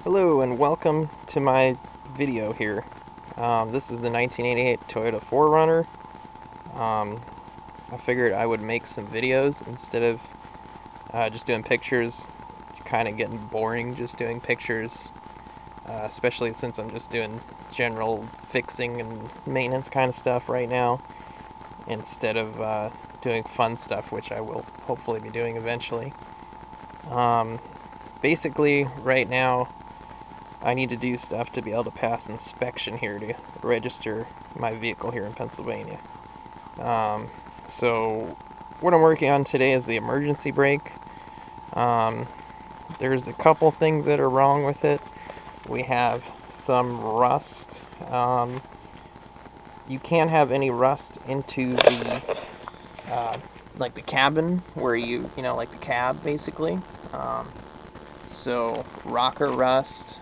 Hello and welcome to my video here. This is the 1988 Toyota 4runner. I figured I would make some videos instead of just doing pictures. It's kind of getting boring just doing pictures, especially since I'm just doing general fixing and maintenance kind of stuff right now, instead of doing fun stuff, which I will hopefully be doing eventually. Basically, right now, I need to do stuff to be able to pass inspection here to register my vehicle here in Pennsylvania. So what I'm working on today is the emergency brake. There's a couple things that are wrong with it. We have some rust. You can't have any rust into the like the cabin where like the cab basically. So rocker rust.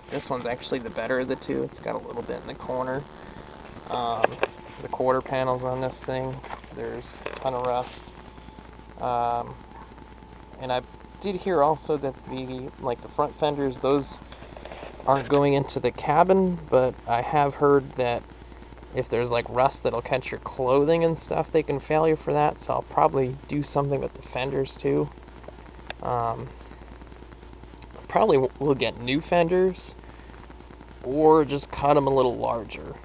This one's actually the better of the two. It's got a little bit in the corner. The quarter panels on this thing, there's a ton of rust. And I did hear also that the front fenders, those aren't going into the cabin, but I have heard that if there's like rust that'll catch your clothing and stuff, they can fail you for that. So I'll probably do something with the fenders too. Probably will get new fenders or just cut them a little larger,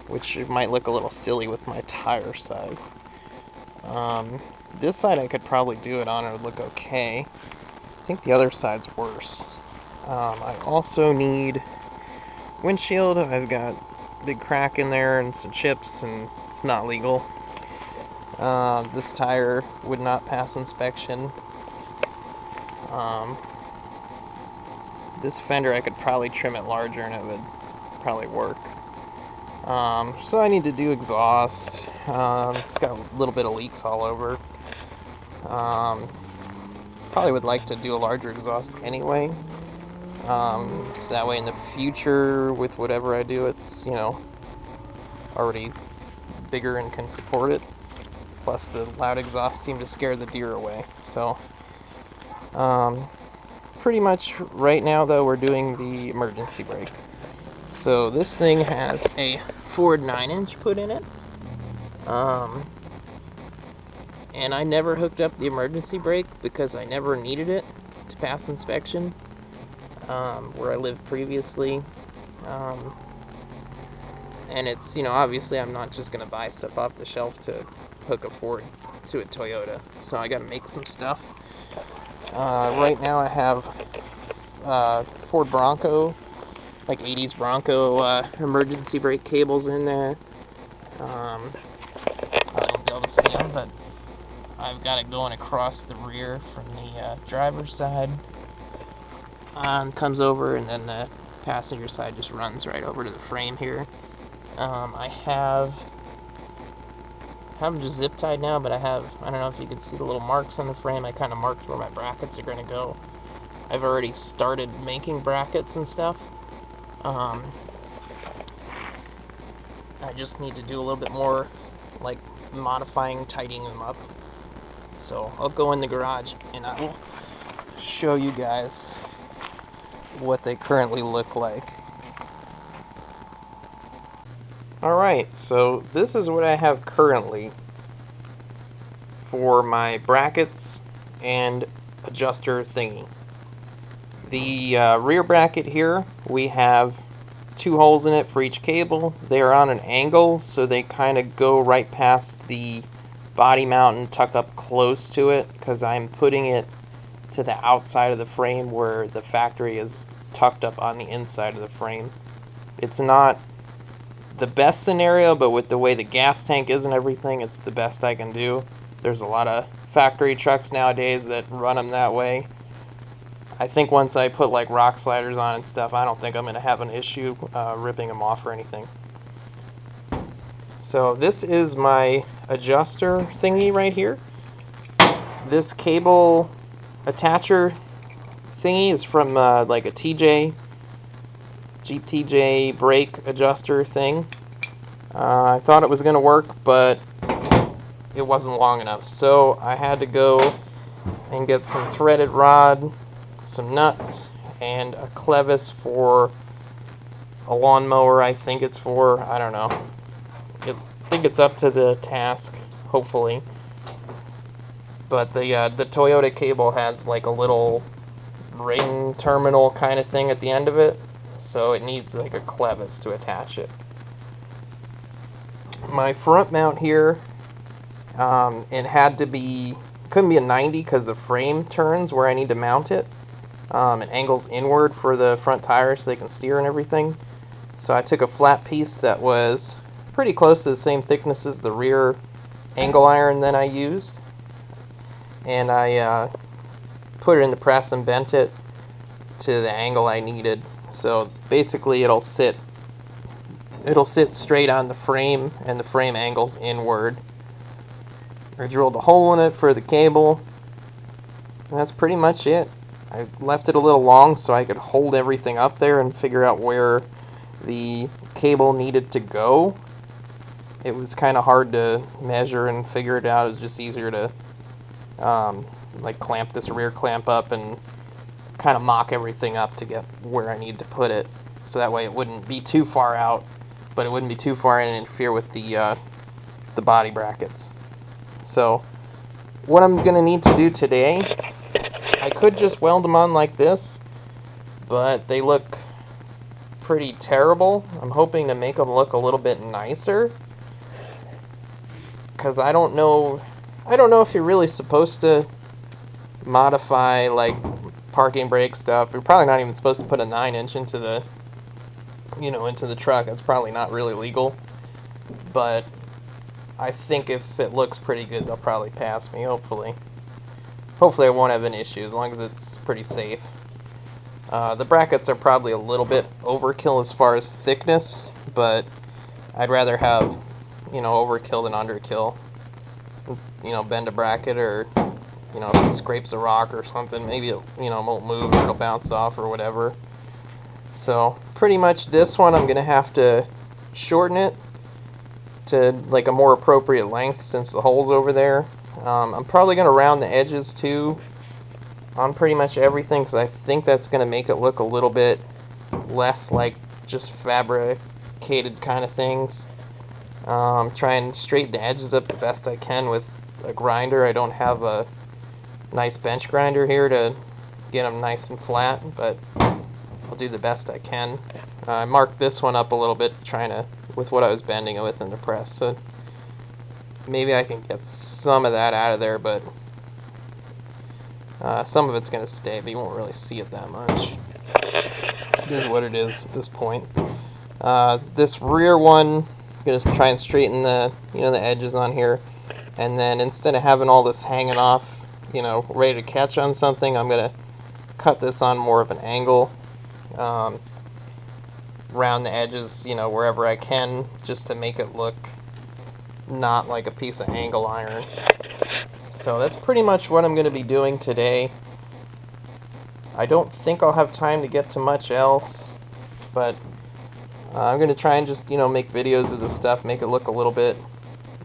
which might look a little silly with my tire size. This side I could probably do it on, it would look okay. I think the other side's worse. I also need windshield. I've got a big crack in there and some chips, and it's not legal. This tire would not pass inspection. This fender I could probably trim it larger and it would probably work. So I need to do exhaust. It's got a little bit of leaks all over. Probably would like to do a larger exhaust anyway. So that way in the future with whatever I do, it's, already bigger and can support it. Plus the loud exhaust seemed to scare the deer away. So pretty much right now though we're doing the emergency brake. So this thing has a Ford 9-inch put in it. And I never hooked up the emergency brake because I never needed it to pass inspection where I lived previously. And it's, obviously I'm not just going to buy stuff off the shelf to hook a Ford to a Toyota. So I got to make some stuff. Right now I have Ford Bronco, like 80s Bronco emergency brake cables in there. I don't be able to see them, but I've got it going across the rear from the driver's side. Comes over, and then the passenger side just runs right over to the frame here. I have them just zip tied now, but I don't know if you can see the little marks on the frame. I kind of marked where my brackets are going to go. I've already started making brackets and stuff. I just need to do a little bit more, like modifying, tidying them up. So I'll go in the garage and I will show you guys what they currently look like. Alright, so this is what I have currently for my brackets and adjuster thingy. The rear bracket here, we have 2 holes in it for each cable. They are on an angle, so they kind of go right past the body mount and tuck up close to it, because I'm putting it to the outside of the frame where the factory is tucked up on the inside of the frame. It's not the best scenario, but with the way the gas tank is and everything, it's the best I can do. There's a lot of factory trucks nowadays that run them that way. I think once I put like rock sliders on and stuff, I don't think I'm going to have an issue ripping them off or anything. So this is my adjuster thingy right here. This cable attacher thingy is from like a Jeep TJ brake adjuster thing. I thought it was going to work, but it wasn't long enough. So I had to go and get some threaded rod, some nuts, and a clevis for a lawnmower. I think it's for, I don't know. I think it's up to the task, hopefully. But the Toyota cable has like a little ring terminal kind of thing at the end of it, so it needs like a clevis to attach it. My front mount here, it had to be, couldn't be a 90 because the frame turns where I need to mount it. It angles inward for the front tires so they can steer and everything. So I took a flat piece that was pretty close to the same thickness as the rear angle iron that I used, and I put it in the press and bent it to the angle I needed. So basically it'll sit straight on the frame, and the frame angles inward. I drilled a hole in it for the cable, and that's pretty much it. I left it a little long so I could hold everything up there and figure out where the cable needed to go. It was kind of hard to measure and figure it out. It was just easier to like clamp this rear clamp up and kind of mock everything up to get where I need to put it, so that way it wouldn't be too far out, but it wouldn't be too far in and interfere with the body brackets. So what I'm going to need to do today, I could just weld them on like this, but they look pretty terrible. I'm hoping to make them look a little bit nicer, because I don't know if you're really supposed to modify like parking brake stuff. You're probably not even supposed to put a 9-inch into the into the truck. That's probably not really legal, but I think if it looks pretty good, they'll probably pass me, hopefully. Hopefully I won't have an issue, as long as it's pretty safe. The brackets are probably a little bit overkill as far as thickness, but I'd rather have, overkill than underkill. Bend a bracket, or, if it scrapes a rock or something, maybe it, won't move, or it'll bounce off or whatever. So pretty much this one I'm going to have to shorten it to like a more appropriate length since the hole's over there. I'm probably going to round the edges too on pretty much everything, because I think that's going to make it look a little bit less like just fabricated kind of things. Try and straighten the edges up the best I can with a grinder. I don't have a nice bench grinder here to get them nice and flat, but I'll do the best I can. I marked this one up a little bit with what I was bending it with in the press, so maybe I can get some of that out of there, but some of it's going to stay, but you won't really see it that much. It is what it is at this point. This rear one, I'm going to try and straighten the edges on here, and then instead of having all this hanging off, ready to catch on something, I'm going to cut this on more of an angle, round the edges, wherever I can, just to make it look not like a piece of angle iron. So that's pretty much what I'm going to be doing today. I don't think I'll have time to get to much else, but I'm going to try and just, make videos of this stuff, make it look a little bit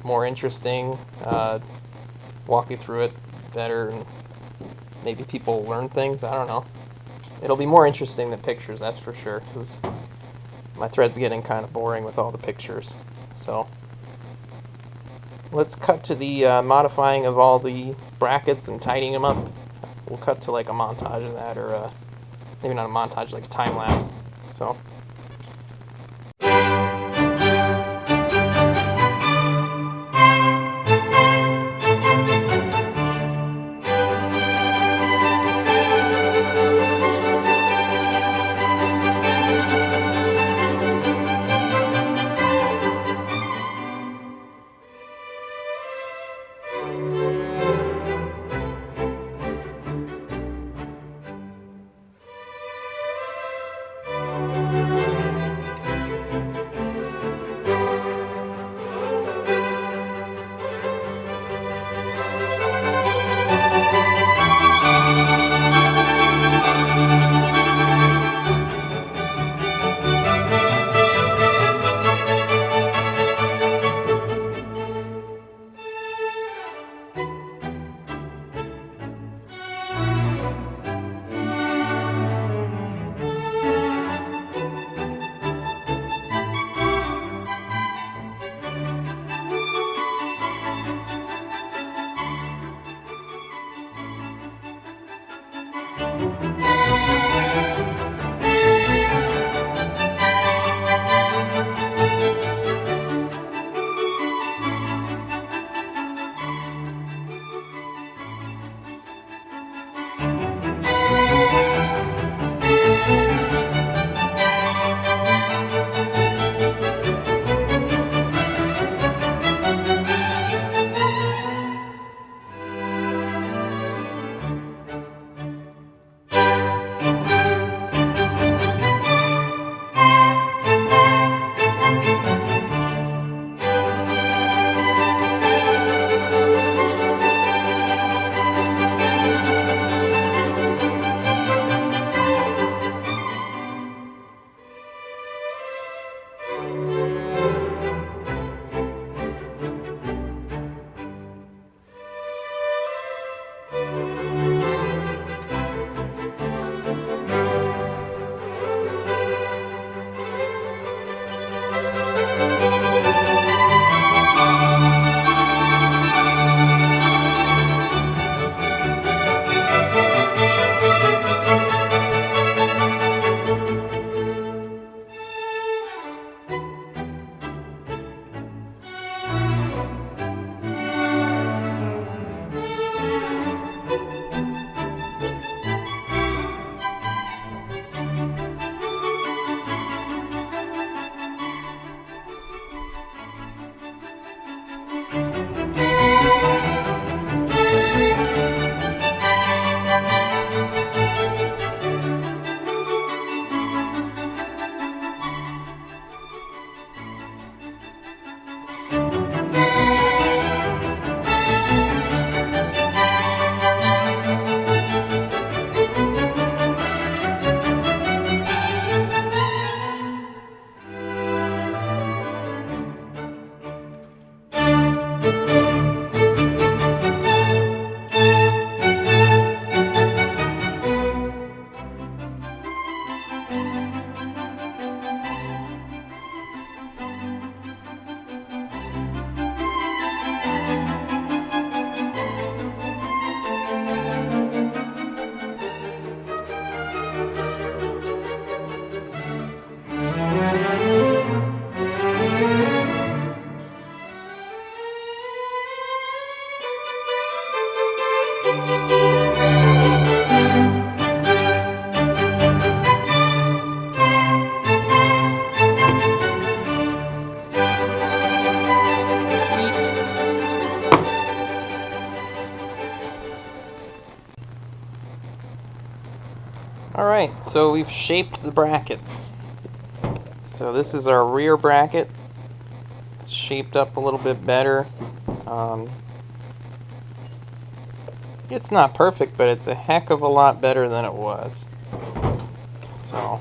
more interesting, walk you through it better, and maybe people will learn things. I don't know. It'll be more interesting than pictures, that's for sure, because my thread's getting kind of boring with all the pictures. So let's cut to the modifying of all the brackets and tightening them up. We'll cut to like a montage of that, or maybe not a montage, like a time lapse. So Alright, so we've shaped the brackets. So this is our rear bracket. It's shaped up a little bit better. It's not perfect, but it's a heck of a lot better than it was. So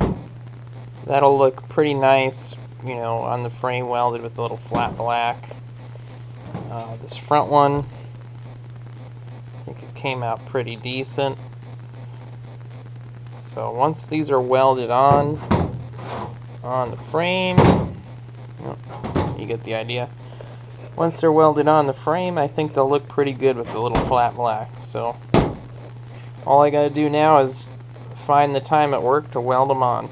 that'll look pretty nice, you know, on the frame welded with a little flat black. This front one, I think it came out pretty decent. So once these are welded on the frame, you get the idea. Once they're welded on the frame, I think they'll look pretty good with the little flat black. So all I gotta do now is find the time at work to weld them on.